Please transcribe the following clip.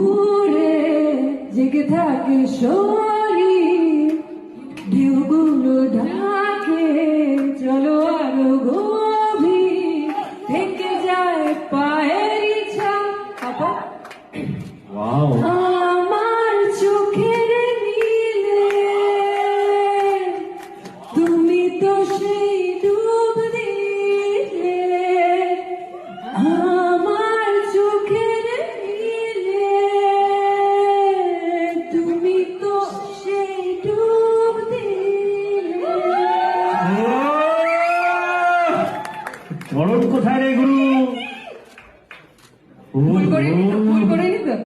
ঘুরে জেগে থাকে শরীর ঢেউগুলো ঢাকে চলো আরো গভীর থেকে যায় পায়ের ছাপ ওয়াও আমার চোখের নীলে তুমি তো সেই ডুব দিলে আমার চোখের নীলে তুমি তো সেই ডুব দিলে চরণ কোথায় রে গুরু? ভুল করে